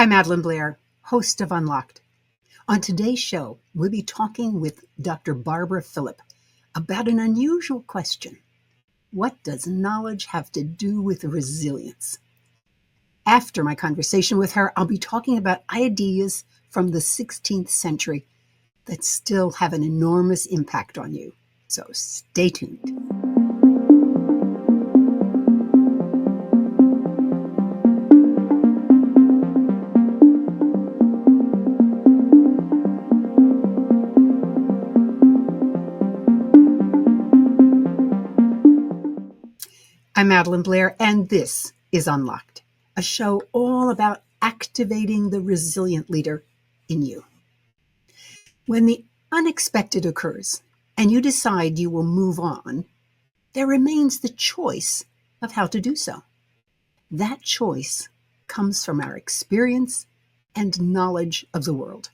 I'm Madelyn Blair, host of Unlocked. On today's show, we'll be talking with Dr. Barbara Fillip about an unusual question. What does knowledge have to do with resilience? After my conversation with her, I'll be talking about ideas from the 16th century that still have an enormous impact on you. So stay tuned. I'm Madelyn Blair, and this is Unlocked, a show all about activating the resilient leader in you. When the unexpected occurs and you decide you will move on, there remains the choice of how to do so. That choice comes from our experience and knowledge of the world.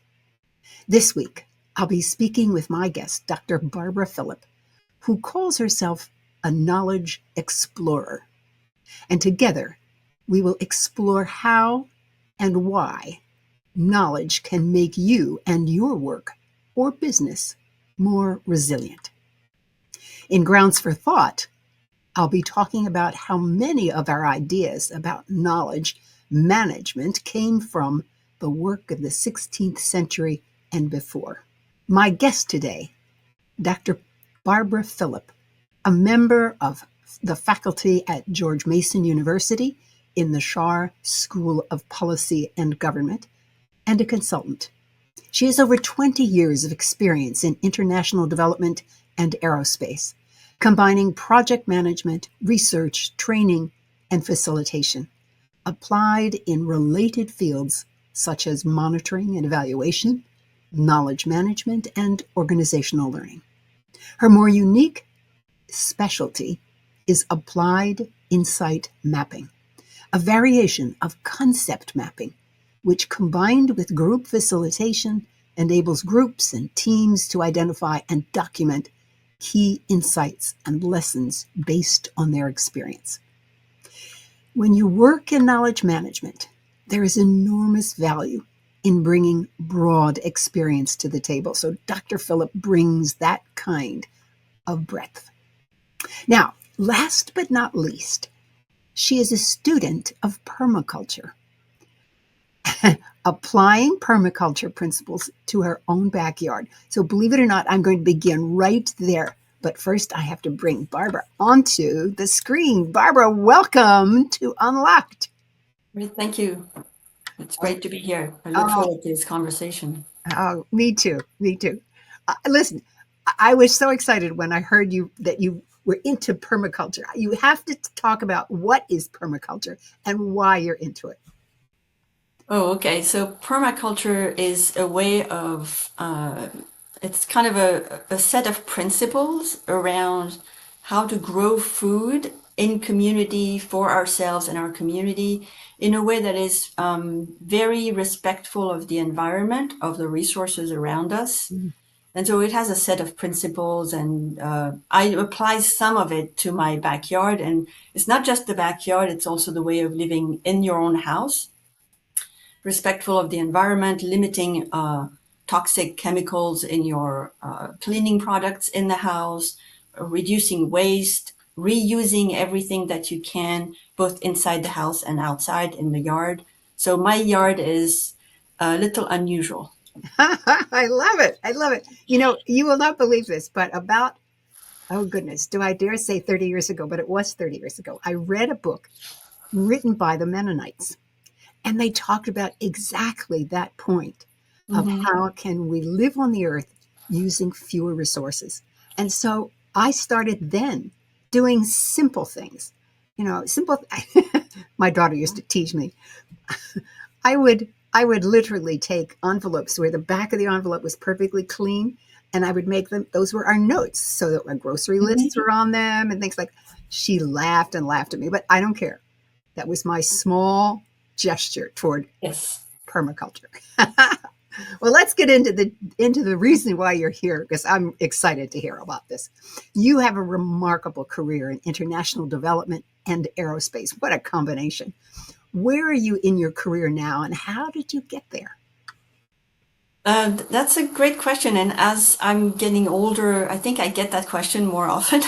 This week, I'll be speaking with my guest, Dr. Barbara Fillip, who calls herself a knowledge explorer. And together, we will explore how and why knowledge can make you and your work or business more resilient. In Grounds for Thought, I'll be talking about how many of our ideas about knowledge management came from the work of the 16th century and before. My guest today, Dr. Barbara Fillip, a member of the faculty at George Mason University in the Schar School of Policy and Government, and a consultant. She has over 20 years of experience in international development and aerospace, combining project management, research, training, and facilitation, applied in related fields such as monitoring and evaluation, knowledge management, and organizational learning. Her more unique specialty is applied insight mapping, a variation of concept mapping, which combined with group facilitation enables groups and teams to identify and document key insights and lessons based on their experience. When you work in knowledge management, there is enormous value in bringing broad experience to the table. So Dr. Fillip brings that kind of breadth. Now, last but not least, she is a student of permaculture, applying permaculture principles to her own backyard. So believe it or not, I'm going to begin right there. But first, I have to bring Barbara onto the screen. Barbara, welcome to Unlocked. Great, thank you. It's great to be here. I look forward to this conversation. Oh, me too. Listen, I was so excited when I heard that you were into permaculture. You have to talk about what is permaculture and why you're into it. Oh, okay. So permaculture is a way of, it's kind of a set of principles around how to grow food in community for ourselves and our community in a way that is very respectful of the environment, of the resources around us. Mm-hmm. And so it has a set of principles, and I apply some of it to my backyard. And it's not just the backyard, it's also the way of living in your own house, respectful of the environment, limiting toxic chemicals in your cleaning products in the house, reducing waste, reusing everything that you can, both inside the house and outside in the yard. So my yard is a little unusual. I love it. You know, you will not believe this, but about, oh goodness, do I dare say 30 years ago, but it was 30 years ago, I read a book written by the Mennonites, and they talked about exactly that point of how can we live on the earth using fewer resources. And so I started then doing simple things, my daughter used to tease me. I would literally take envelopes where the back of the envelope was perfectly clean, and I would make them, those were our notes, so that our grocery lists were on them and things like that. She laughed and laughed at me, but I don't care. That was my small gesture toward permaculture. Well, let's get into the reason why you're here, because I'm excited to hear about this. You have a remarkable career in international development and aerospace. What a combination. Where are you in your career now, and how did you get there? That's a great question. And as I'm getting older, I think I get that question more often.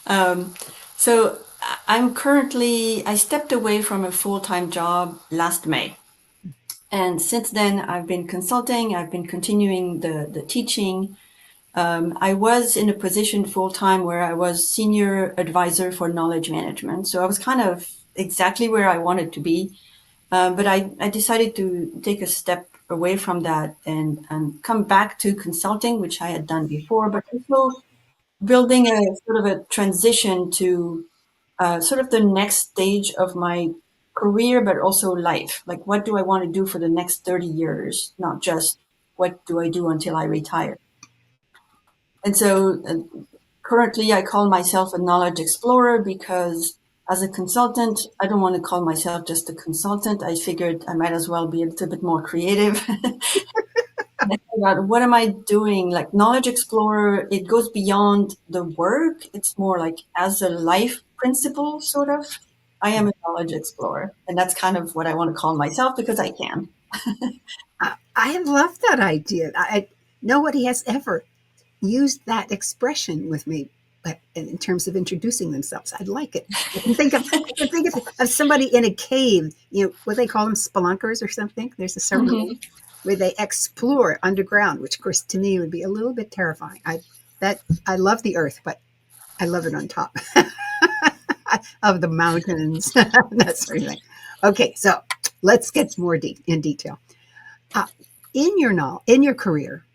um, so I stepped away from a full-time job last May. And since then, I've been consulting, I've been continuing the teaching. I was in a position full-time where I was senior advisor for knowledge management. So I was kind of exactly where I wanted to be. But I decided to take a step away from that and come back to consulting, which I had done before, but also building a sort of a transition to sort of the next stage of my career, but also life. Like, what do I want to do for the next 30 years? Not just what do I do until I retire. And so currently I call myself a knowledge explorer because as a consultant, I don't want to call myself just a consultant. I figured I might as well be a little bit more creative. About what am I doing? Like knowledge explorer, it goes beyond the work. It's more like as a life principle, sort of. I am a knowledge explorer. And that's kind of what I want to call myself because I can. I love that idea. Nobody has ever used that expression with me, but in terms of introducing themselves, I like it. I can think of somebody in a cave. What they call them, spelunkers or something. There's a certain Mhm. name where they explore underground, which of course to me would be a little bit terrifying. I love the earth, but I love it on top of the mountains, that sort of thing. Okay, so let's get more in detail. Uh, in your career,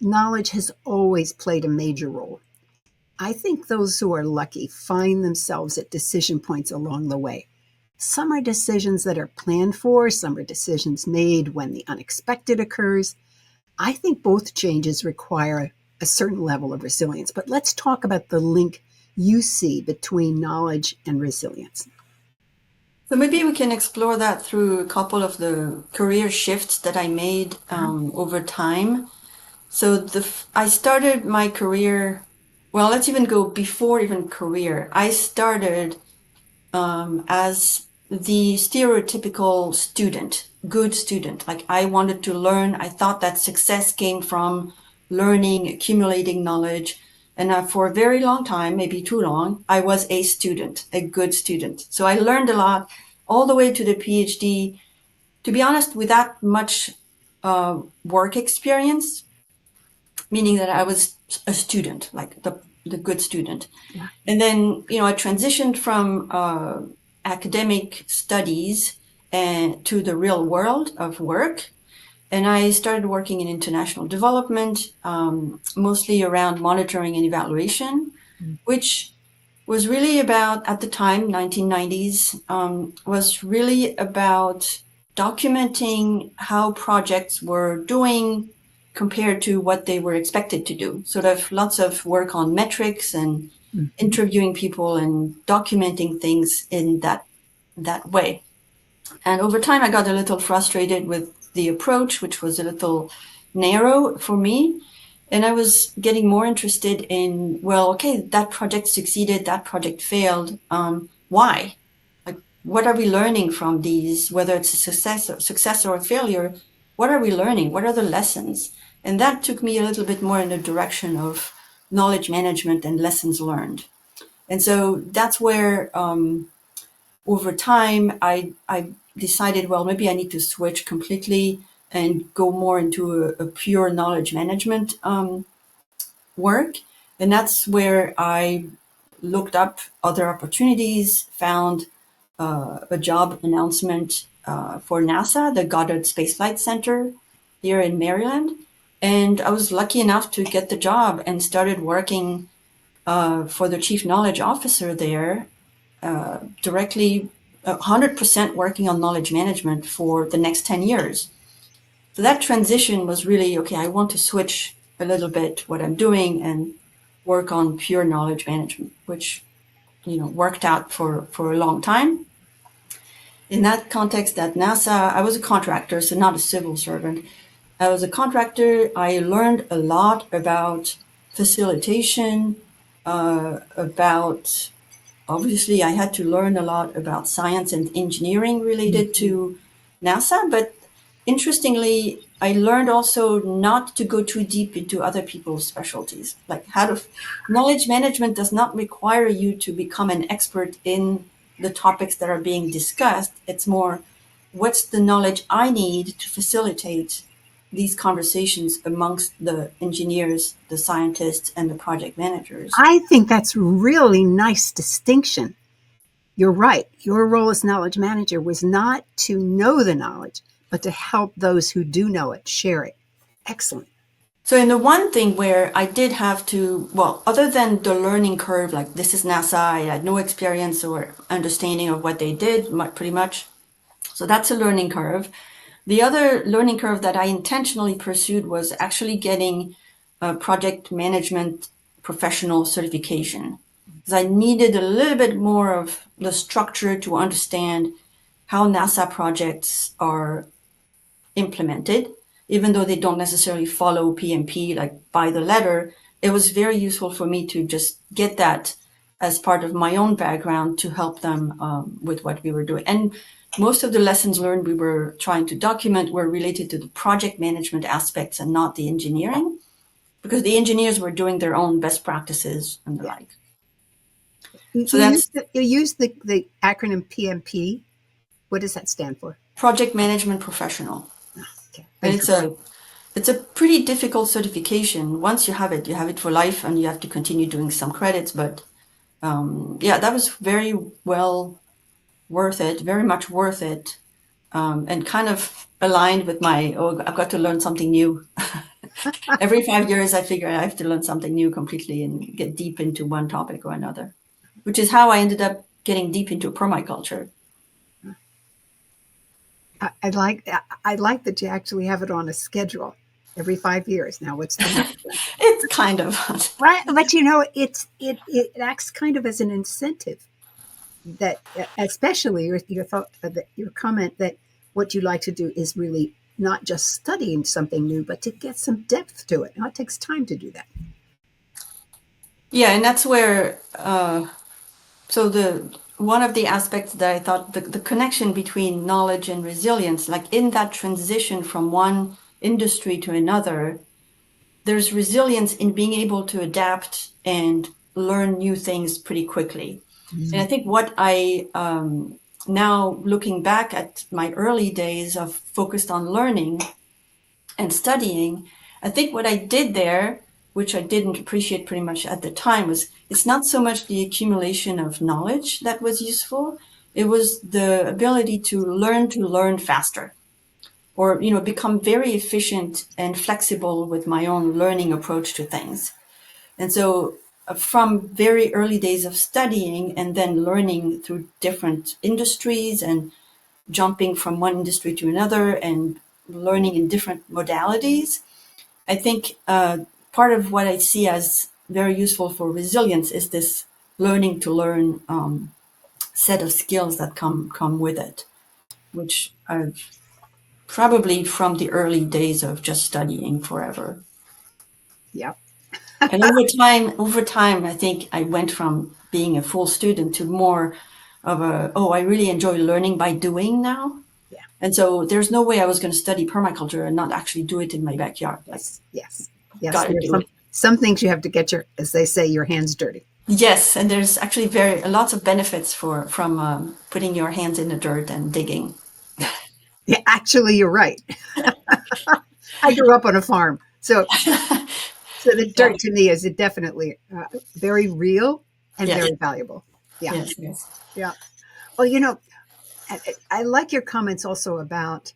knowledge has always played a major role. I think those who are lucky find themselves at decision points along the way. Some are decisions that are planned for, some are decisions made when the unexpected occurs. I think both changes require a certain level of resilience. But let's talk about the link you see between knowledge and resilience. So maybe we can explore that through a couple of the career shifts that I made over time. So I started my career, well, let's even go before even career. I started as the stereotypical student, good student. Like I wanted to learn. I thought that success came from learning, accumulating knowledge. And for a very long time, maybe too long, I was a student, a good student. So I learned a lot all the way to the PhD, to be honest, without much work experience, meaning that I was a student, like the good student. Yeah. And then, I transitioned from academic studies and to the real world of work. And I started working in international development, mostly around monitoring and evaluation, which was really about, at the time, 1990s, was really about documenting how projects were doing compared to what they were expected to do. Sort of lots of work on metrics and Mhm. interviewing people and documenting things in that way. And over time, I got a little frustrated with the approach, which was a little narrow for me. And I was getting more interested in, well, okay, that project succeeded, that project failed. Why? Like, what are we learning from these? Whether it's a success or a failure, what are we learning? What are the lessons? And that took me a little bit more in the direction of knowledge management and lessons learned. And so that's where over time, I decided, well, maybe I need to switch completely and go more into a pure knowledge management work. And that's where I looked up other opportunities, found a job announcement for NASA, the Goddard Space Flight Center here in Maryland. And I was lucky enough to get the job and started working for the chief knowledge officer there directly 100% working on knowledge management for the next 10 years. So that transition was really, okay, I want to switch a little bit what I'm doing and work on pure knowledge management, which, worked out for a long time. In that context at NASA, I was a contractor, so not a civil servant. I was a contractor. I learned a lot about facilitation, about obviously I had to learn a lot about science and engineering related to NASA, but interestingly, I learned also not to go too deep into other people's specialties. Like knowledge management does not require you to become an expert in the topics that are being discussed. It's more, what's the knowledge I need to facilitate these conversations amongst the engineers, the scientists, and the project managers. I think that's really nice distinction. You're right. Your role as knowledge manager was not to know the knowledge, but to help those who do know it share it. Excellent. So in the one thing where I did have to, well, other than the learning curve, like this is NASA, I had no experience or understanding of what they did, pretty much. So that's a learning curve. The other learning curve that I intentionally pursued was actually getting a project management professional certification, because I needed a little bit more of the structure to understand how NASA projects are implemented, even though they don't necessarily follow PMP like by the letter. It was very useful for me to just get that as part of my own background to help them with what we were doing. And most of the lessons learned we were trying to document were related to the project management aspects and not the engineering, because the engineers were doing their own best practices and the Yeah. like. You, So you that's use the acronym PMP. What does that stand for? project management professional. Okay. And it's a pretty difficult certification. Once you have it for life, and you have to continue doing some credits. But yeah, that was very well worth it, very much worth it, and kind of aligned with I've got to learn something new. Every 5 years, I figure I have to learn something new completely and get deep into one topic or another, which is how I ended up getting deep into permaculture. I like that you actually have it on a schedule every 5 years. Now, what's the next one? It's kind of Right, but it acts kind of as an incentive that, especially your thought, your comment that what you like to do is really not just studying something new, but to get some depth to it. Now, it takes time to do that. yeah, and that's where so the one of the aspects that I thought the connection between knowledge and resilience, like in that transition from one industry to another, there's resilience in being able to adapt and learn new things pretty quickly. And I think what I now looking back at my early days of focused on learning and studying, I think what I did there, which I didn't appreciate pretty much at the time, was it's not so much the accumulation of knowledge that was useful. It was the ability to learn faster, or become very efficient and flexible with my own learning approach to things. And so from very early days of studying and then learning through different industries and jumping from one industry to another and learning in different modalities, I think part of what I see as very useful for resilience is this learning to learn set of skills that come with it, which I've probably from the early days of just studying forever. Yep. And over time, I think I went from being a full student to more of I really enjoy learning by doing now. Yeah. And so there's no way I was going to study permaculture and not actually do it in my backyard. Like, Yes. Yes. Yes. got to There's do it. some things you have to get as they say, your hands dirty. Yes, and there's actually lots of benefits from putting your hands in the dirt and digging. Yeah, actually, you're right. I grew up on a farm, so the Yeah. dirt to me is definitely very real and Yes. very valuable. Yeah. Yes. Yes. Yeah. Well, I like your comments also about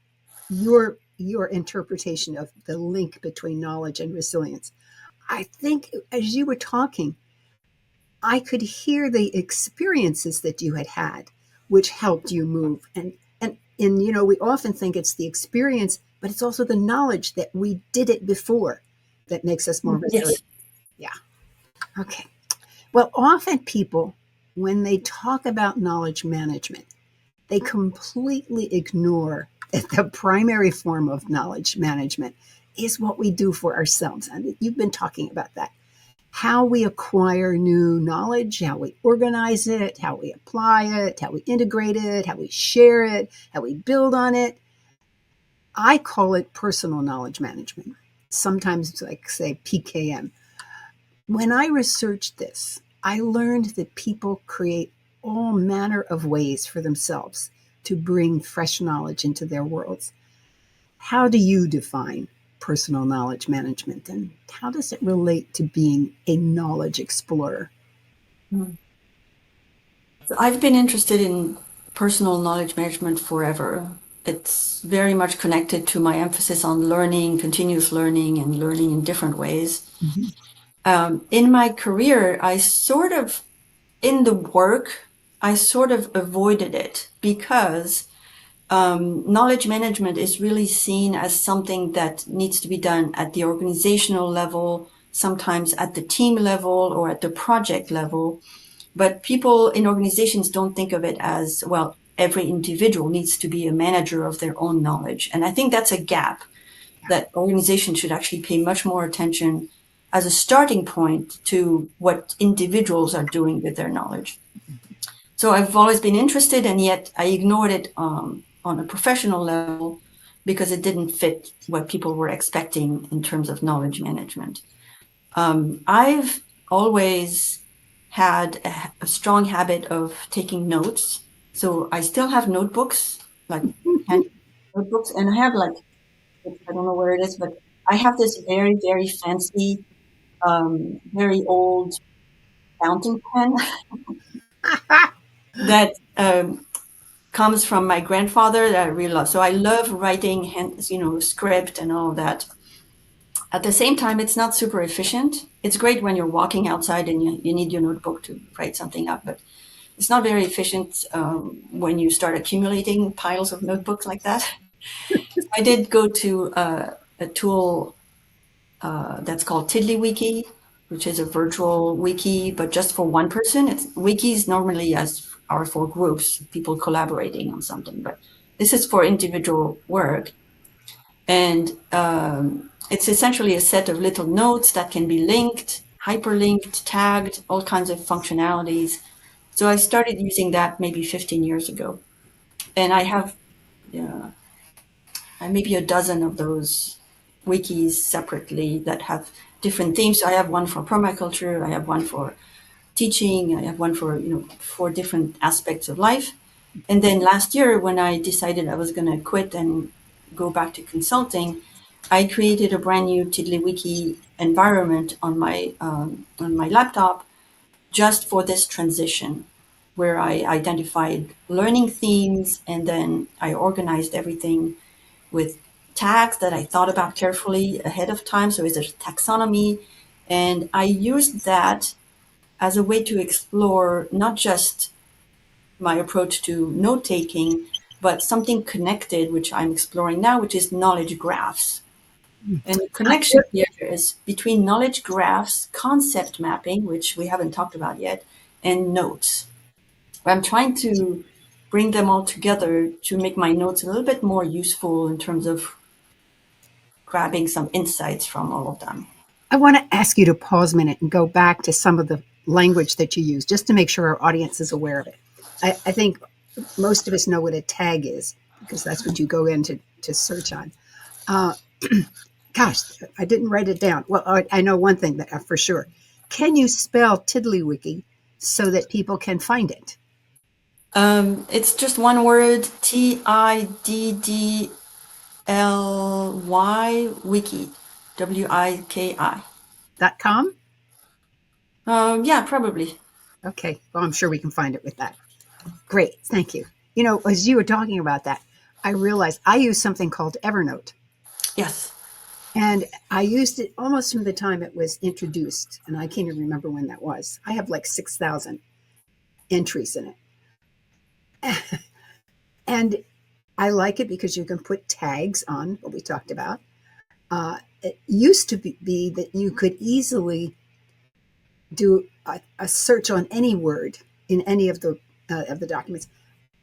your interpretation of the link between knowledge and resilience. I think as you were talking, I could hear the experiences that you had had, which helped you move. And we often think it's the experience, but it's also the knowledge that we did it before that makes us more resilient. Yes. Yeah. Okay. Well, often people, when they talk about knowledge management, they completely ignore that the primary form of knowledge management is what we do for ourselves. And you've been talking about that. how we acquire new knowledge, how we organize it, how we apply it, how we integrate it, how we share it, how we build on it. I call it personal knowledge management. Sometimes, like, say, PKM. When I researched this, I learned that people create all manner of ways for themselves to bring fresh knowledge into their worlds. How do you define personal knowledge management, and how does it relate to being a knowledge explorer? Mm. So I've been interested in personal knowledge management forever. It's very much connected to my emphasis on learning, continuous learning, and learning in different ways. Mhm. In my career, in the work, I sort of avoided it because knowledge management is really seen as something that needs to be done at the organizational level, sometimes at the team level or at the project level. But people in organizations don't think of it as, well, every individual needs to be a manager of their own knowledge. And I think that's a gap that organizations should actually pay much more attention as a starting point to what individuals are doing with their knowledge. So I've always been interested, and yet I ignored it on a professional level because it didn't fit what people were expecting in terms of knowledge management. I've always had a strong habit of taking notes. So I still have notebooks, like hand notebooks, and I have like, I don't know where it is, but I have this very, very fancy, very old fountain pen that comes from my grandfather that I really love. So I love writing, script and all of that. At the same time, it's not super efficient. It's great when you're walking outside and you need your notebook to write something up, but it's not very efficient when you start accumulating piles of notebooks like that. So I did go to a tool that's called TiddlyWiki, which is a virtual wiki, but just for one person. It's wikis normally are for groups, people collaborating on something, but this is for individual work. And it's essentially a set of little notes that can be linked, hyperlinked, tagged, all kinds of functionalities. So I started using that maybe 15 years ago. And I have uh, maybe a dozen of those wikis separately that have different themes. So I have one for permaculture, I have one for teaching, I have one for, for different aspects of life. And then last year, when I decided I was going to quit and go back to consulting, I created a brand new TiddlyWiki environment on my laptop just for this transition, where I identified learning themes and then I organized everything with tags that I thought about carefully ahead of time. So it's a taxonomy, and I used that as a way to explore not just my approach to note taking, but something connected, which I'm exploring now, which is knowledge graphs. And the connection here is between knowledge graphs, concept mapping, which we haven't talked about yet, and notes. I'm trying to bring them all together to make my notes a little bit more useful in terms of grabbing some insights from all of them. I want to ask you to pause a minute and go back to some of the language that you use just to make sure our audience is aware of it. I think most of us know what a tag is because that's what you go in to search on. Uh, Gosh, I didn't write it down. Well, I know one thing that for sure. Can you spell TiddlyWiki so that people can find it? It's just one word, TiddlyWiki, WIKI. .com? Yeah, probably. Okay, well, I'm sure we can find it with that. Great, thank you. You know, as you were talking about that, I realized I use something called Evernote. Yes. And I used it almost from the time it was introduced. And I can't even remember when that was. I have like 6,000 entries in it. And I like it because you can put tags on what we talked about. It used to be that you could easily do a search on any word in any of the documents.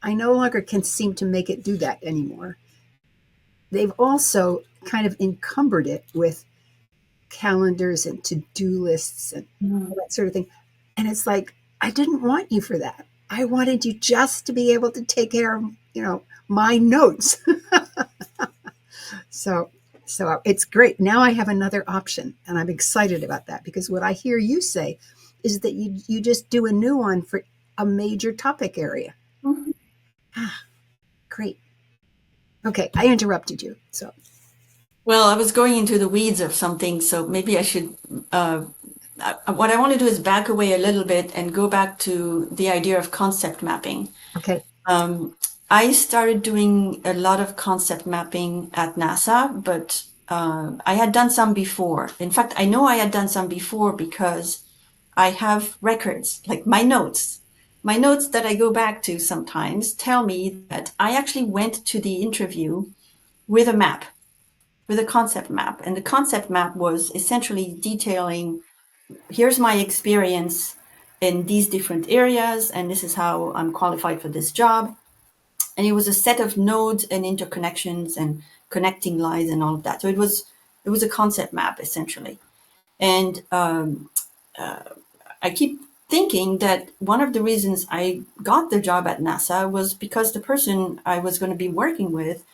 I no longer can seem to make it do that anymore. They've also kind of encumbered it with calendars and to-do lists and all that sort of thing. And it's like, I didn't want you for that. I wanted you just to be able to take care of, my notes. So it's great. Now I have another option, and I'm excited about that, because what I hear you say is that you just do a new one for a major topic area. Mhm. Ah, great. Okay, I interrupted you. So Well, I was going into the weeds of something, so maybe I should. What I want to do is back away a little bit and go back to the idea of concept mapping. okay, I started doing a lot of concept mapping at NASA, but I had done some before. In fact, I know I had done some before because I have records, like my notes. My notes that I go back to sometimes tell me that I actually went to the interview with a map, with a concept map. And the concept map was essentially detailing, here's my experience in these different areas, and this is how I'm qualified for this job. And it was a set of nodes and interconnections and connecting lines and all of that. So it was a concept map essentially. And I keep thinking that one of the reasons I got the job at NASA was because the person I was going to be working with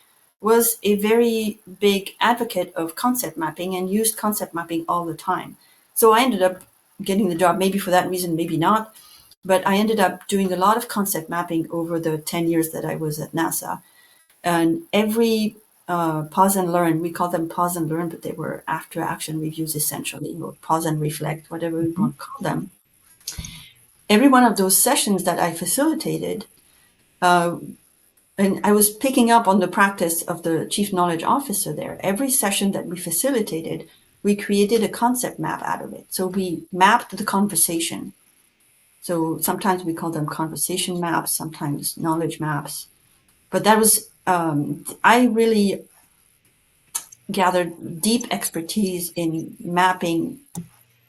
was a very big advocate of concept mapping and used concept mapping all the time. So I ended up getting the job, maybe for that reason, maybe not. But I ended up doing a lot of concept mapping over the 10 years that I was at NASA. And every pause and learn, we call them pause and learn, but they were after action reviews essentially, or pause and reflect, whatever we mhm. want to call them. Every one of those sessions that I facilitated, and I was picking up on the practice of the chief knowledge officer there. Every session that we facilitated, we created a concept map out of it. So we mapped the conversation. So sometimes we call them conversation maps, sometimes knowledge maps. But that was, I really gathered deep expertise in mapping,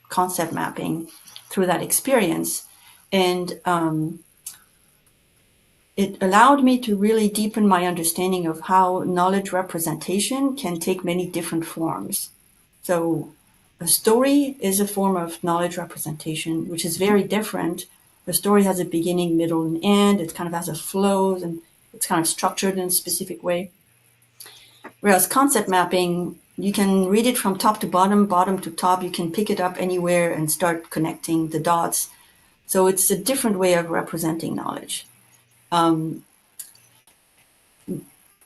concept mapping through that experience. And it allowed me to really deepen my understanding of how knowledge representation can take many different forms. So a story is a form of knowledge representation, which is very different. A story has a beginning, middle, and end. It kind of has a flow and it's kind of structured in a specific way. Whereas concept mapping, you can read it from top to bottom, bottom to top. You can pick it up anywhere and start connecting the dots. So it's a different way of representing knowledge.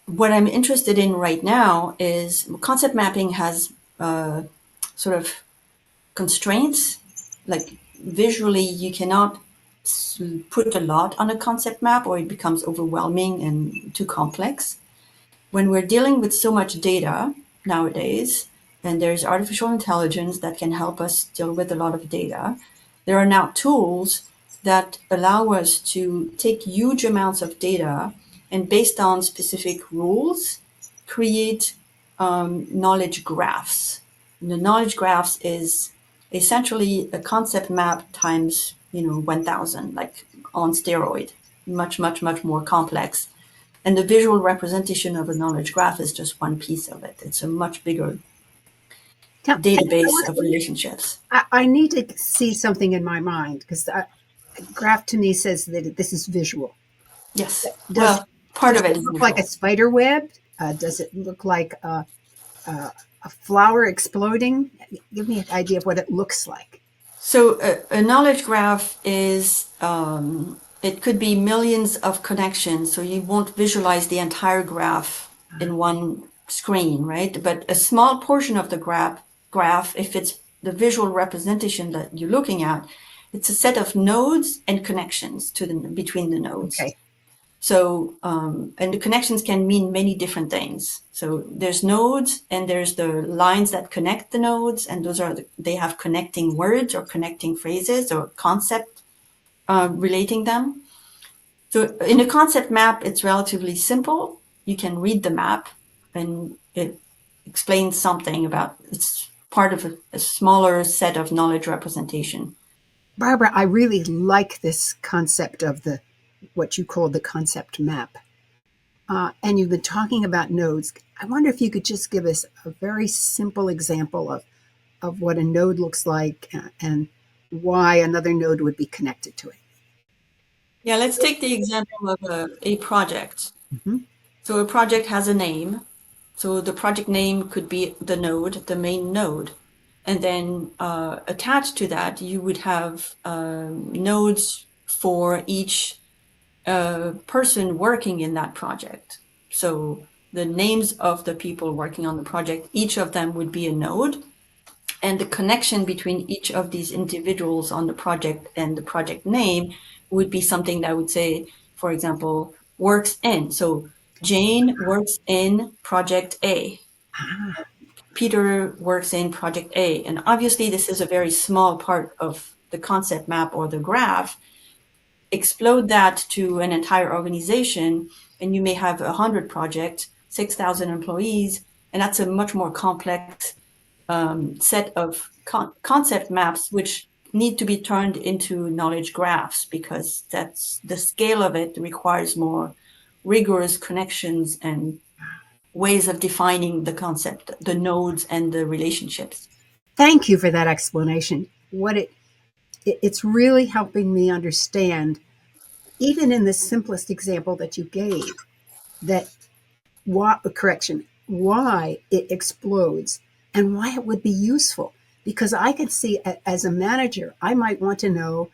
What I'm interested in right now is concept mapping has sort of constraints. Like visually, you cannot put a lot on a concept map or it becomes overwhelming and too complex. When we're dealing with so much data nowadays, and there's artificial intelligence that can help us deal with a lot of data, there are now tools that allow us to take huge amounts of data and based on specific rules, create knowledge graphs. And the knowledge graphs is essentially a concept map times 1000, like on steroid, much, much, much more complex. And the visual representation of a knowledge graph is just one piece of it. It's a much bigger database of relationships. I need to see something in my mind, because graph to me says that this is visual. Yes. Does Well, part does of it it is look like a visual. spider web? Does it look like a flower exploding? Give me an idea of what it looks like. So a knowledge graph is, it could be millions of connections. So you won't visualize the entire graph in one screen, right? But a small portion of the graph, if it's the visual representation that you're looking at, it's a set of nodes and connections between the nodes. Okay. So, and the connections can mean many different things. So there's nodes and there's the lines that connect the nodes, and they have connecting words or connecting phrases or concept relating them. So in a concept map, it's relatively simple. You can read the map and it explains something about it's part of a smaller set of knowledge representation. Barbara, I really like this concept of the what you call the concept map. And you've been talking about nodes. I wonder if you could just give us a very simple example of of what a node looks like and why another node would be connected to it. Yeah, let's take the example of a project. Mhm. So a project has a name. So the project name could be the node, the main node. And then attached to that, you would have nodes for each person working in that project. So the names of the people working on the project, each of them would be a node. And the connection between each of these individuals on the project and the project name would be something that would say, for example, works in. So Jane works in project A. Ah, Peter works in project A. And obviously, this is a very small part of the concept map or the graph. Explode that to an entire organization, and you may have 100 projects, 6,000 employees, and that's a much more complex set of concept maps, which need to be turned into knowledge graphs because that's the scale of it requires more rigorous connections and ways of defining the concept, the nodes and the relationships. thank you for that explanation. It's really helping me understand, even in the simplest example that you gave, that why it explodes and why it would be useful. Because I could see, as a manager, I might want to know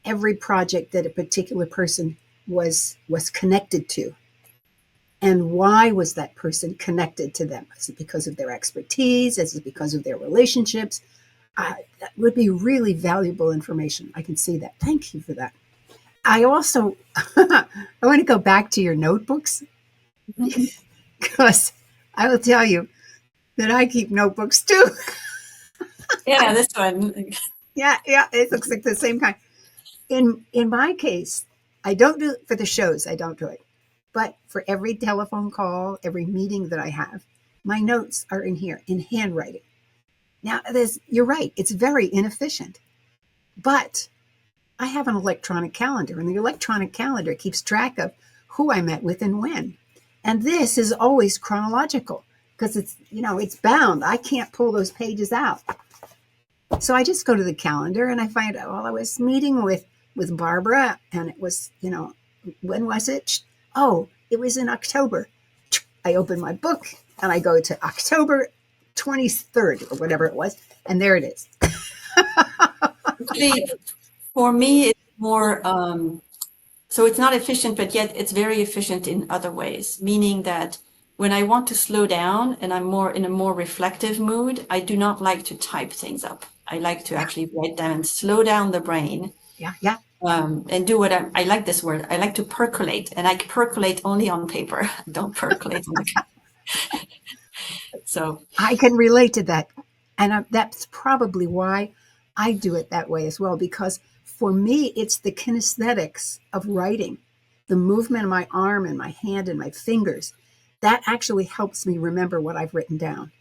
every project that a particular person was connected to, and why was that person connected to them? Is it because of their expertise? Is it because of their relationships? That would be really valuable information. I can see that. Thank you for that. I also I want to go back to your notebooks because I will tell you that I keep notebooks too. Yeah, this one. Yeah, yeah, it looks like the same kind. In my case, I don't do it for the shows. I don't do it, but for every telephone call, every meeting that I have, my notes are in here in handwriting. Now, you're right; it's very inefficient, but I have an electronic calendar, and the electronic calendar keeps track of who I met with and when. And this is always chronological because it's bound. I can't pull those pages out. So I just go to the calendar and I find out, well, I was meeting with Barbara, and it was, when was it? Oh, it was in October. I open my book and I go to October 23rd or whatever it was, and there it is. Actually, for me, it's more, so it's not efficient, but yet it's very efficient in other ways, meaning that when I want to slow down and I'm more in a more reflective mood, I do not like to type things up. I like to Yeah, actually write them and slow down the brain, yeah, yeah. and do what I like this word. I like to percolate, and I percolate only on paper. I don't percolate on the so I can relate to that. And that's probably why I do it that way as well, because for me, it's the kinesthetics of writing, the movement of my arm and my hand and my fingers. That actually helps me remember what I've written down.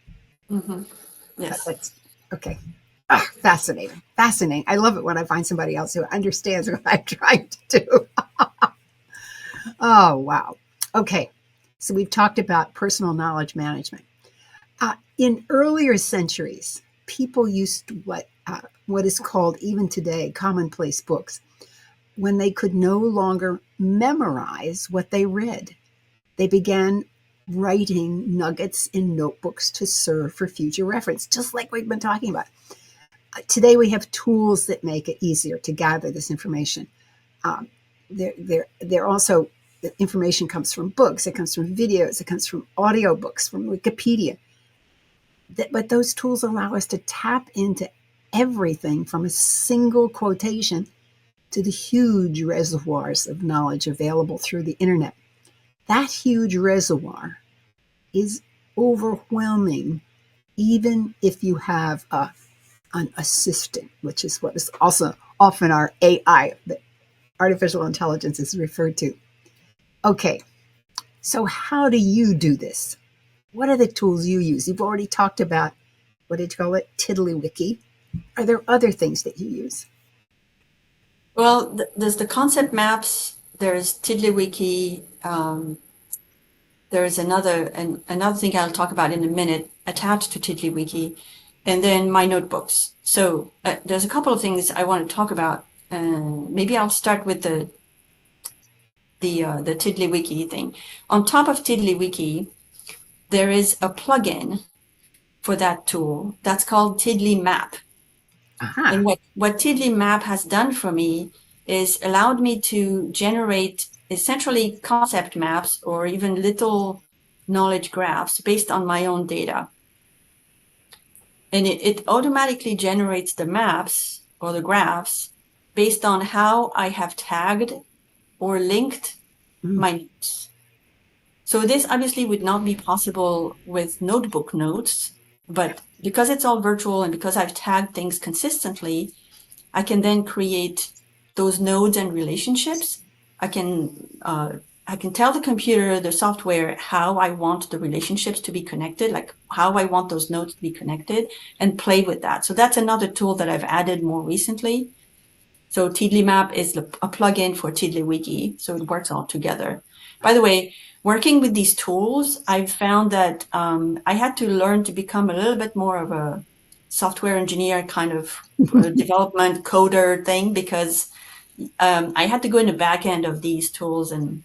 yes. That's okay. Ah, fascinating. Fascinating. I love it when I find somebody else who understands what I'm trying to do. Oh, wow. Okay. So we've talked about personal knowledge management. In earlier centuries, people used what is called, even today, commonplace books when they could no longer memorize what they read. They began writing nuggets in notebooks to serve for future reference, just like we've been talking about. Today, we have tools that make it easier to gather this information. Um, they're also, the information comes from books, it comes from videos, it comes from audiobooks, from Wikipedia. But those tools allow us to tap into everything from a single quotation to the huge reservoirs of knowledge available through the internet. That huge reservoir is overwhelming, even if you have an assistant, which is what is also often our AI, that artificial intelligence is referred to. Okay, so how do you do this? What are the tools you use? You've already talked about, what did you call it? TiddlyWiki. Are there other things that you use? Well, there's the concept maps. There's TiddlyWiki. There's another thing I'll talk about in a minute attached to TiddlyWiki and then my notebooks. So there's a couple of things I want to talk about. Maybe I'll start with the TiddlyWiki thing. On top of TiddlyWiki, there is a plugin for that tool that's called Tiddly Map. And Aha. what Tiddly Map has done for me is allowed me to generate essentially concept maps or even little knowledge graphs based on my own data. And it automatically generates the maps or the graphs based on how I have tagged or linked my notes. So this obviously would not be possible with notebook notes, but because it's all virtual and because I've tagged things consistently, I can then create those nodes and relationships. I can tell the computer, the software, how I want the relationships to be connected, like how I want those nodes to be connected, and play with that. So that's another tool that I've added more recently. So TiddlyMap is a plugin for TiddlyWiki, so it works all together. By the way, working with these tools, I've found that I had to learn to become a little bit more of a software engineer kind of development coder thing because I had to go in the back end of these tools and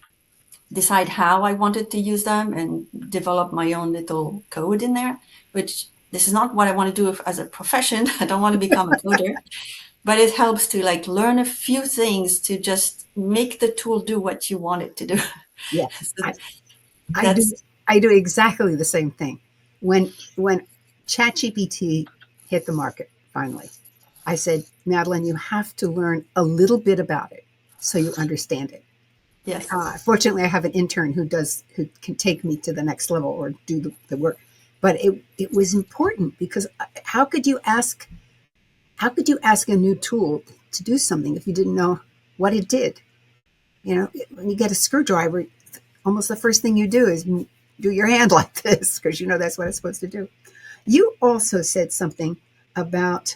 decide how I wanted to use them and develop my own little code in there, which this is not what I want to do as a profession. I don't want to become a coder, but it helps to like learn a few things to just make the tool do what you want it to do. Yes, So I do. that's I do exactly the same thing. When ChatGPT hit the market finally, I said, Madeline, you have to learn a little bit about it so you understand it. yes. Fortunately, I have an intern who can take me to the next level or do the work. But it was important because how could you ask a new tool to do something if you didn't know what it did? You know, when you get a screwdriver, almost the first thing you do is do your hand like this because you know that's what it's supposed to do. You also said something about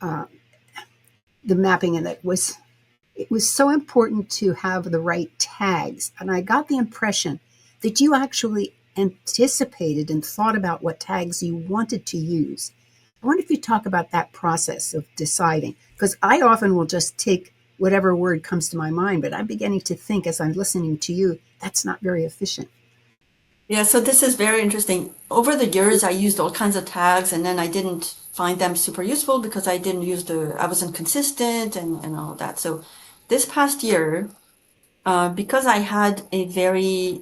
uh, the mapping, and it was so important to have the right tags. And I got the impression that you actually anticipated and thought about what tags you wanted to use. I wonder if you talk about that process of deciding, because I often will just take whatever word comes to my mind, but I'm beginning to think as I'm listening to you, that's not very efficient. Yeah, so this is very interesting. Over the years, I used all kinds of tags and then I didn't find them super useful because I wasn't consistent and all of that. So this past year, because I had a very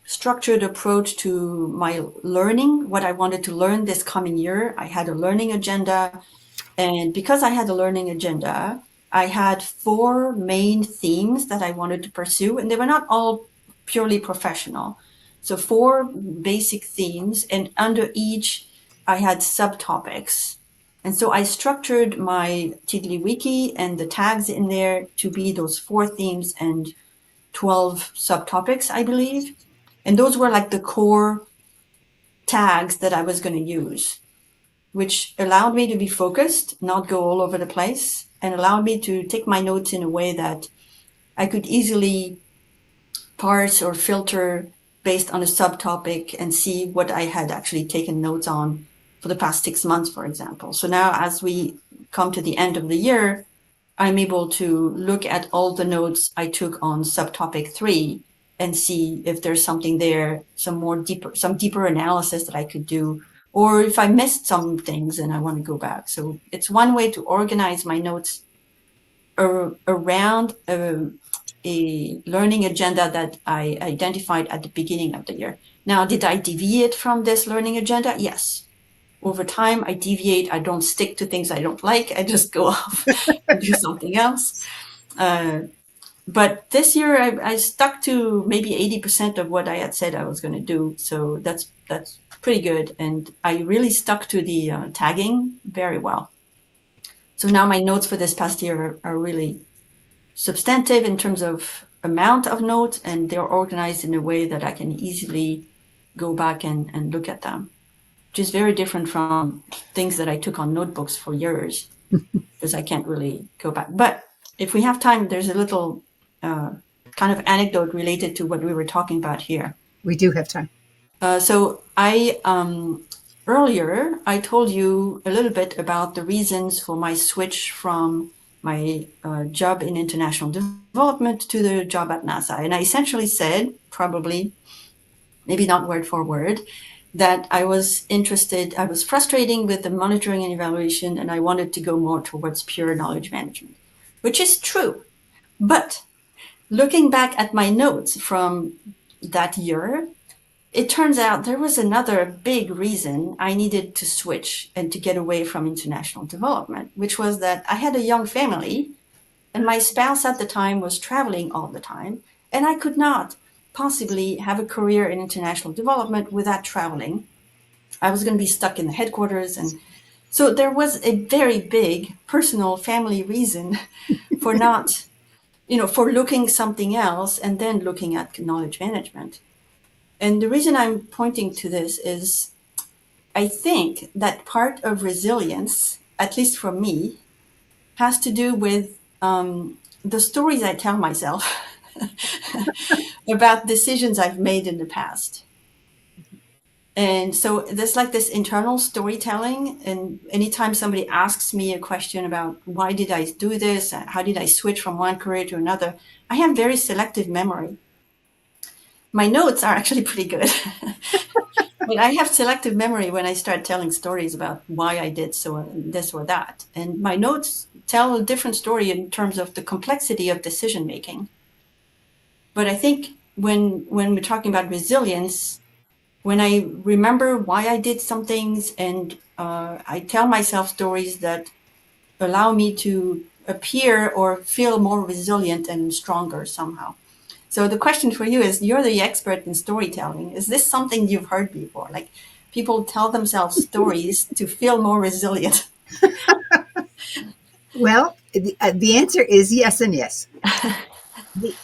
structured approach to my learning, what I wanted to learn this coming year, I had a learning agenda. And because I had a learning agenda, I had four main themes that I wanted to pursue, and they were not all purely professional. So, four basic themes, and under each, I had subtopics. And so I structured my TiddlyWiki and the tags in there to be those four themes and 12 subtopics, I believe. And those were like the core tags that I was going to use, which allowed me to be focused, not go all over the place, and allowed me to take my notes in a way that I could easily parse or filter based on a subtopic and see what I had actually taken notes on for the past 6 months, for example. So now, as we come to the end of the year, I'm able to look at all the notes I took on subtopic 3 and see if there's something there, some deeper analysis that I could do, or if I missed some things and I want to go back. So it's one way to organize my notes around a learning agenda that I identified at the beginning of the year. Now, did I deviate from this learning agenda? Yes. Over time, I deviate. I don't stick to things I don't like. I just go off and do something else. Uh, but this year, I stuck to maybe 80% of what I had said I was going to do. So that's pretty good. And I really stuck to the tagging very well. So now my notes for this past year are really substantive in terms of amount of notes, and they're organized in a way that I can easily go back and look at them, which is very different from things that I took on notebooks for years because I can't really go back. But if we have time, there's a little kind of anecdote related to what we were talking about here. We do have time. So I earlier, I told you a little bit about the reasons for my switch from my job in international development to the job at NASA. And I essentially said, probably, maybe not word for word, that I was frustrating with the monitoring and evaluation, and I wanted to go more towards pure knowledge management, which is true. But looking back at my notes from that year, it turns out there was another big reason I needed to switch and to get away from international development, which was that I had a young family and my spouse at the time was traveling all the time, and I could not possibly have a career in international development without traveling. I was going to be stuck in the headquarters. And so there was a very big personal family reason for not, for looking something else and then looking at knowledge management. And the reason I'm pointing to this is I think that part of resilience, at least for me, has to do with the stories I tell myself about decisions I've made in the past. And so there's like this internal storytelling. And anytime somebody asks me a question about why did I do this? How did I switch from one career to another? I have very selective memory. My notes are actually pretty good. But I have selective memory when I start telling stories about why I did so this or that. And my notes tell a different story in terms of the complexity of decision making. But I think when we're talking about resilience, when I remember why I did some things and I tell myself stories that allow me to appear or feel more resilient and stronger somehow. So the question for you is, you're the expert in storytelling. Is this something you've heard before? Like people tell themselves stories to feel more resilient? Well, the answer is yes and yes. The,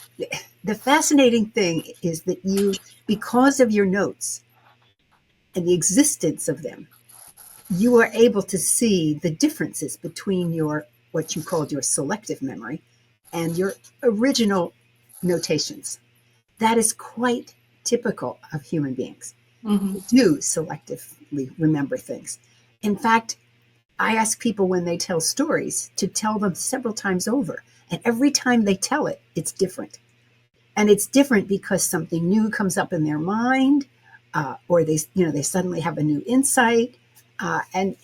the fascinating thing is that you, because of your notes and the existence of them, you are able to see the differences between your, what you called your selective memory, and your original notations. That is quite typical of human beings. Mm-hmm. We do selectively remember things. In fact, I ask people when they tell stories to tell them several times over. And every time they tell it, it's different. And it's different because something new comes up in their mind, or they suddenly have a new insight. And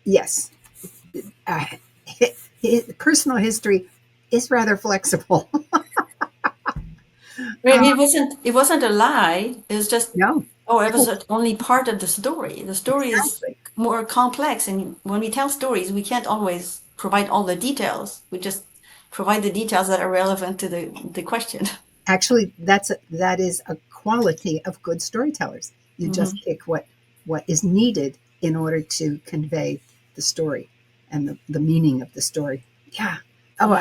yes, uh, personal history is rather flexible. Well, it wasn't a lie. It was just, No, oh, it was only part of the story. The story is exactly. more complex, and when we tell stories, we can't always provide all the details. We just provide the details that are relevant to the question. Actually, that is a quality of good storytellers. You just Mm-hmm. pick what is needed in order to convey the story and the meaning of the story. Yeah. Oh,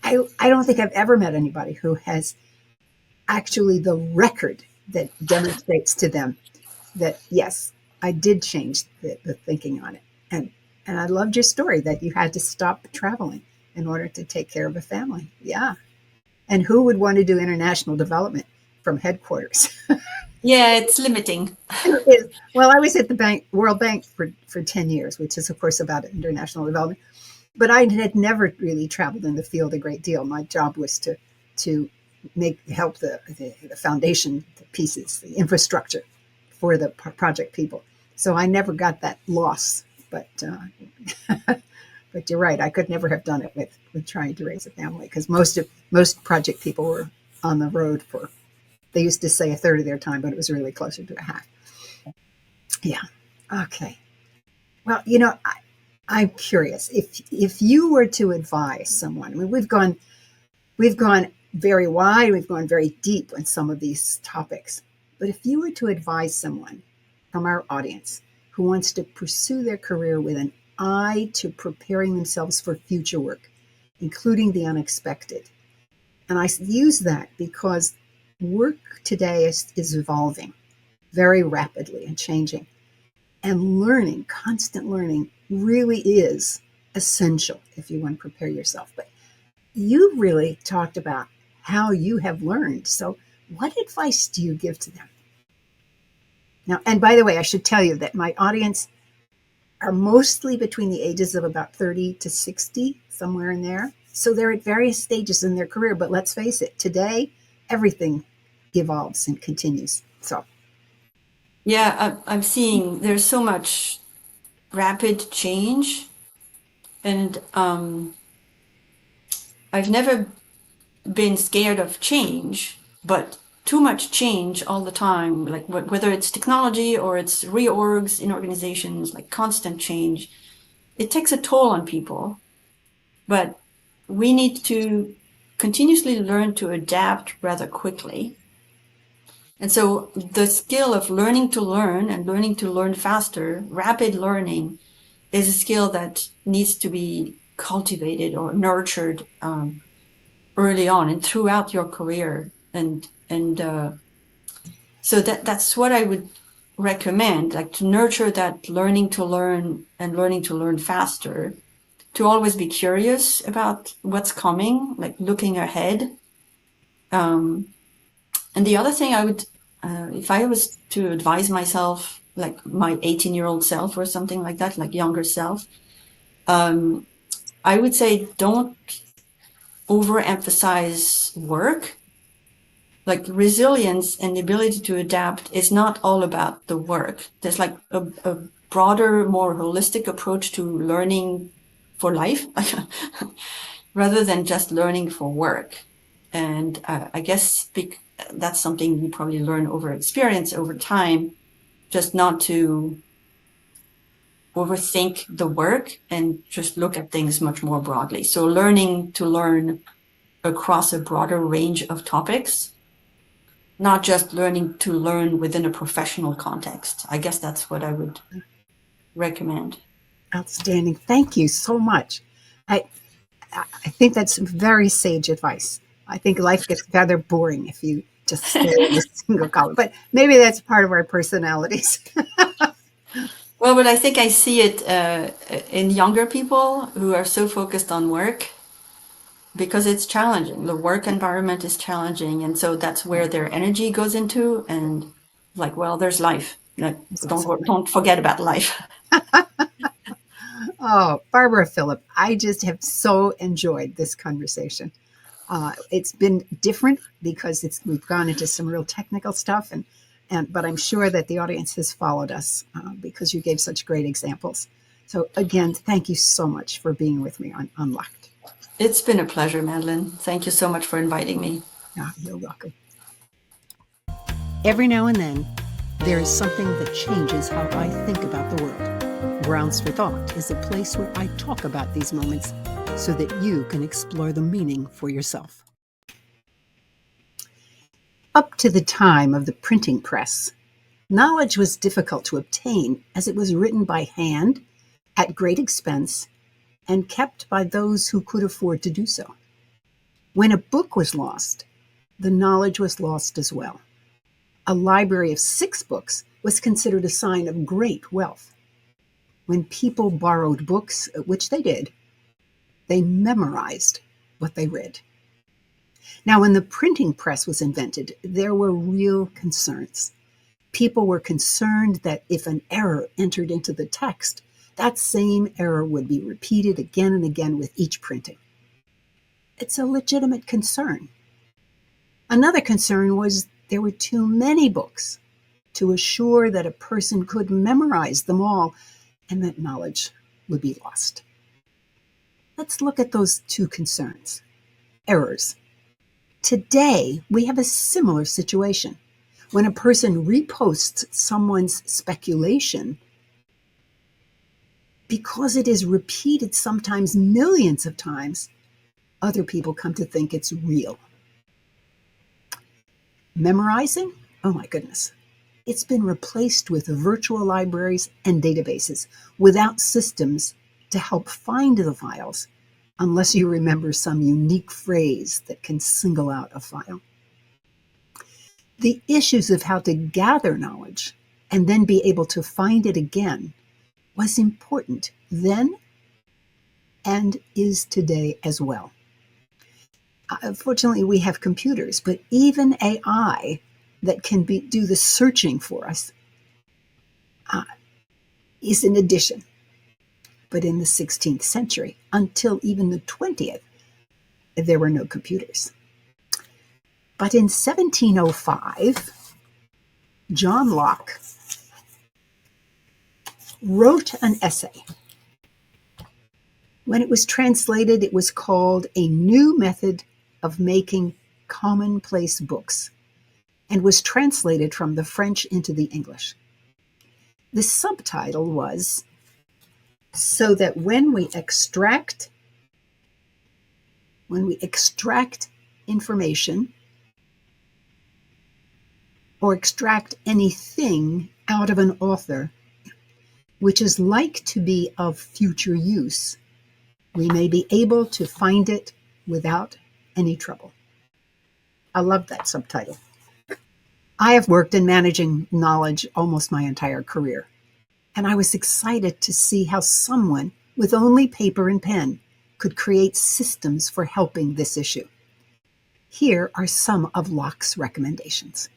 Yeah. I don't think I've ever met anybody who has actually the record that demonstrates to them that yes, I did change the thinking on it. And I loved your story that you had to stop traveling in order to take care of a family. Yeah. And who would want to do international development from headquarters? Yeah, it's limiting. Well, I was at the World Bank for 10 years, which is, of course, about international development. But I had never really traveled in the field a great deal. My job was to help the foundation pieces, the infrastructure for the project people. So I never got that loss. But but you're right. I could never have done it with trying to raise a family because most project people were on the road for. They used to say a third of their time, but it was really closer to a half. Yeah. Okay. Well, I'm curious if you were to advise someone. I mean, we've gone very wide, we've gone very deep on some of these topics. But if you were to advise someone from our audience who wants to pursue their career with an eye to preparing themselves for future work, including the unexpected, and I use that because work today is evolving very rapidly and changing. And learning, constant learning, really is essential if you want to prepare yourself. But you really talked about how you have learned. So, what advice do you give to them? Now, and by the way, I should tell you that my audience are mostly between the ages of about 30 to 60, somewhere in there. So they're at various stages in their career. But let's face it, today, everything evolves and continues. So, Yeah, I'm seeing there's so much rapid change, and I've never been scared of change, but too much change all the time, like whether it's technology or it's reorgs in organizations, like constant change, it takes a toll on people. But we need to continuously learn to adapt rather quickly. And so the skill of learning to learn and learning to learn faster, rapid learning, is a skill that needs to be cultivated or nurtured early on and throughout your career. And so that's what I would recommend, like to nurture that learning to learn and learning to learn faster, to always be curious about what's coming, like looking ahead. And the other thing I would, if I was to advise myself, like my 18-year-old self or something like that, like younger self, I would say don't overemphasize work. Like resilience and the ability to adapt is not all about the work. There's like a broader, more holistic approach to learning for life rather than just learning for work. And I guess that's something you probably learn over experience, over time, just not to overthink the work and just look at things much more broadly. So learning to learn across a broader range of topics, not just learning to learn within a professional context. I guess that's what I would recommend. outstanding. Thank you so much. I, I think that's very sage advice. I think life gets rather boring if you just stay in a single column, but maybe that's part of our personalities. Well, but I think I see it in younger people who are so focused on work because it's challenging. The work environment is challenging, and so that's where their energy goes into. And like, well, there's life. Like, There's also don't forget about life. Oh, Barbara Fillip, I just have so enjoyed this conversation. It's been different because we've gone into some real technical stuff, and but I'm sure that the audience has followed us because you gave such great examples. So again, thank you so much for being with me on Unlocked. It's been a pleasure, Madeline. Thank you so much for inviting me. You're welcome. Every now and then, there is something that changes how I think about the world. Grounds for Thought is a place where I talk about these moments so that you can explore the meaning for yourself. Up to the time of the printing press, knowledge was difficult to obtain as it was written by hand, at great expense, and kept by those who could afford to do so. When a book was lost, the knowledge was lost as well. A library of 6 books was considered a sign of great wealth. When people borrowed books, which they did, they memorized what they read. Now, when the printing press was invented, there were real concerns. People were concerned that if an error entered into the text, that same error would be repeated again and again with each printing. It's a legitimate concern. Another concern was there were too many books to assure that a person could memorize them all and that knowledge would be lost. Let's look at those 2 concerns. Errors. Today, we have a similar situation. When a person reposts someone's speculation, because it is repeated sometimes millions of times, other people come to think it's real. Memorizing? Oh my goodness. It's been replaced with virtual libraries and databases without systems to help find the files, unless you remember some unique phrase that can single out a file. The issues of how to gather knowledge and then be able to find it again was important then and is today as well. Fortunately, we have computers, but even AI that can do the searching for us is an addition. But in the 16th century, until even the 20th, there were no computers. But in 1705, John Locke wrote an essay. When it was translated, it was called A New Method of Making Commonplace Books, and was translated from the French into the English. The subtitle was, So that when we extract information or extract anything out of an author which is like to be of future use, we may be able to find it without any trouble. I love that subtitle. I have worked in managing knowledge almost my entire career, and I was excited to see how someone with only paper and pen could create systems for helping this issue. Here are some of Locke's recommendations.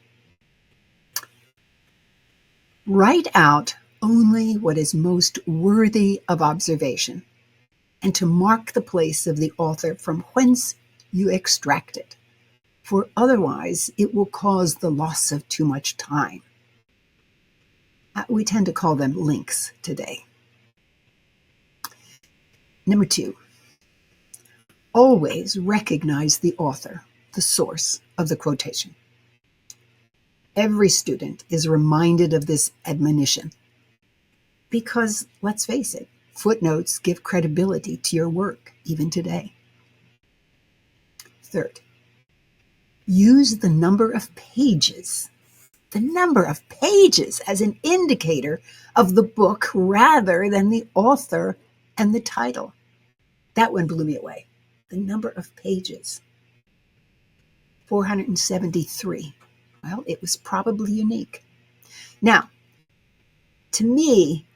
Write out only what is most worthy of observation, and to mark the place of the author from whence you extract it, for otherwise it will cause the loss of too much time. We tend to call them links today. Number 2, always recognize the author, the source of the quotation. Every student is reminded of this admonition because, let's face it, footnotes give credibility to your work even today. 3rd, use the number of pages as an indicator of the book rather than the author and the title. That one blew me away. The number of pages. 473. Well, it was probably unique. Now, to me,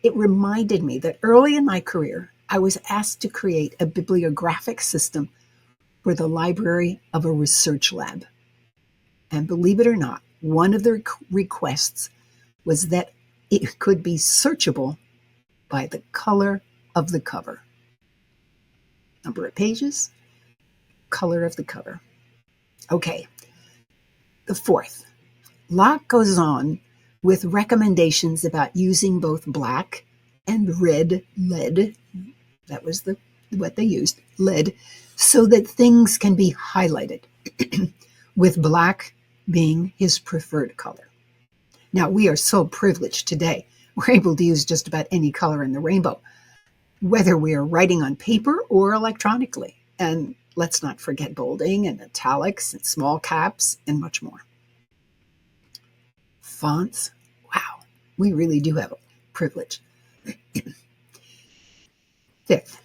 it reminded me that early in my career, I was asked to create a bibliographic system for the library of a research lab. And believe it or not, one of the requests was that it could be searchable by the color of the cover. Number of pages, color of the cover. Okay. The 4th, Locke goes on with recommendations about using both black and red lead. That was what they used, lead, so that things can be highlighted, with black being his preferred color. Now, we are so privileged today. We're able to use just about any color in the rainbow, whether we are writing on paper or electronically. And let's not forget bolding and italics and small caps and much more. Fonts, wow, we really do have a privilege. 5th,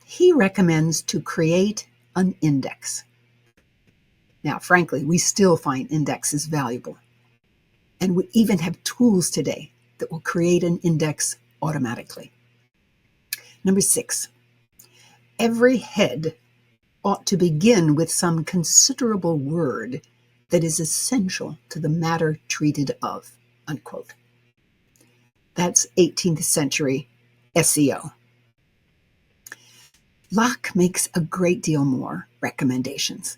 he recommends to create an index. Now, frankly, we still find indexes valuable. And we even have tools today that will create an index automatically. Number 6, every head ought to begin with some considerable word that is essential to the matter treated of, unquote. That's 18th century SEO. Locke makes a great deal more recommendations,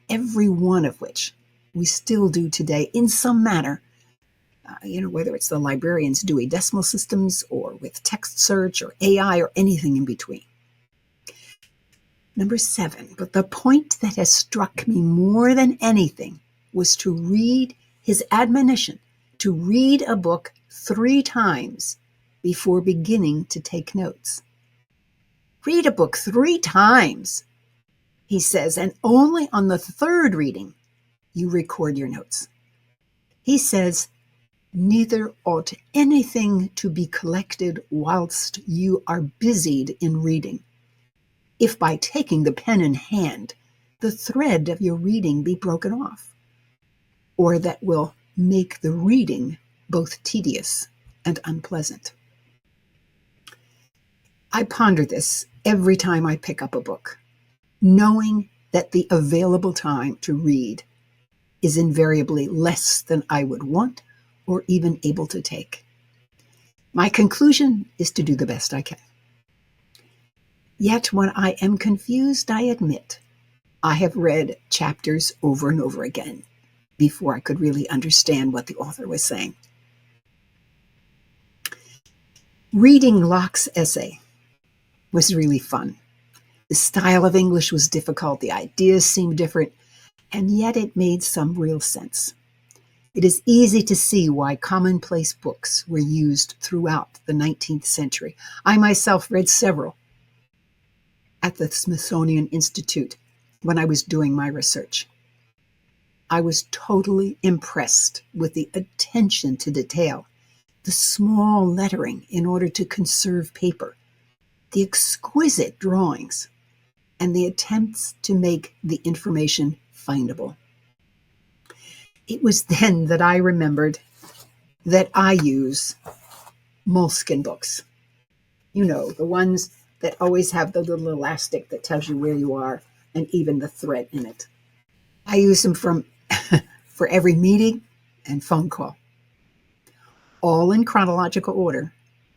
every one of which we still do today in some manner, whether it's the librarian's Dewey Decimal Systems or with text search or AI or anything in between. Number 7, but the point that has struck me more than anything was to read his admonition to read a book 3 times before beginning to take notes. Read a book 3 times, he says, and only on the 3rd reading you record your notes. He says, neither ought anything to be collected whilst you are busied in reading, if by taking the pen in hand, the thread of your reading be broken off, or that will make the reading both tedious and unpleasant. I ponder this every time I pick up a book, knowing that the available time to read is invariably less than I would want or even able to take. My conclusion is to do the best I can. Yet when I am confused, I admit I have read chapters over and over again before I could really understand what the author was saying. Reading Locke's essay was really fun. The style of English was difficult, the ideas seemed different, and yet it made some real sense. It is easy to see why commonplace books were used throughout the 19th century. I myself read several at the Smithsonian Institute when I was doing my research. I was totally impressed with the attention to detail, the small lettering in order to conserve paper, the exquisite drawings, and the attempts to make the information findable. It was then that I remembered that I use moleskin books. You know, the ones that always have the little elastic that tells you where you are and even the thread in it. I use them for every meeting and phone call. All in chronological order.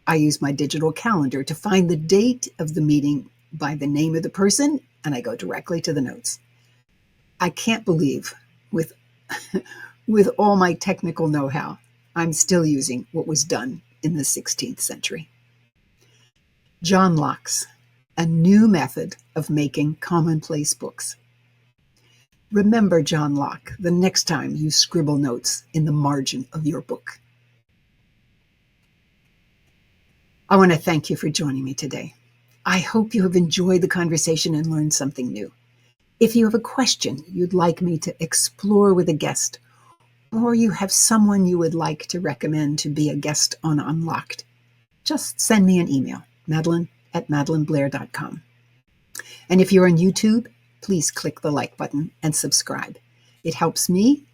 I use my digital calendar to find the date of the meeting by the name of the person, and I go directly to the notes. I can't believe, with all my technical know-how, I'm still using what was done in the 16th century. John Locke's A New Method of Making Commonplace Books. Remember John Locke the next time you scribble notes in the margin of your book. I want to thank you for joining me today. I hope you have enjoyed the conversation and learned something new. If you have a question you'd like me to explore with a guest, or you have someone you would like to recommend to be a guest on Unlocked, just send me an email, madelyn@madelynblair.com. And if you're on YouTube, please click the like button and subscribe. It helps me,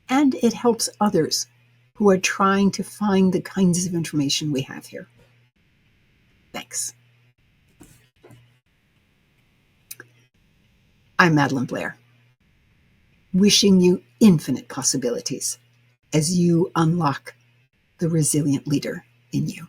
and it helps others who are trying to find the kinds of information we have here. Thanks. I'm Madelyn Blair, wishing you infinite possibilities as you unlock the resilient leader in you.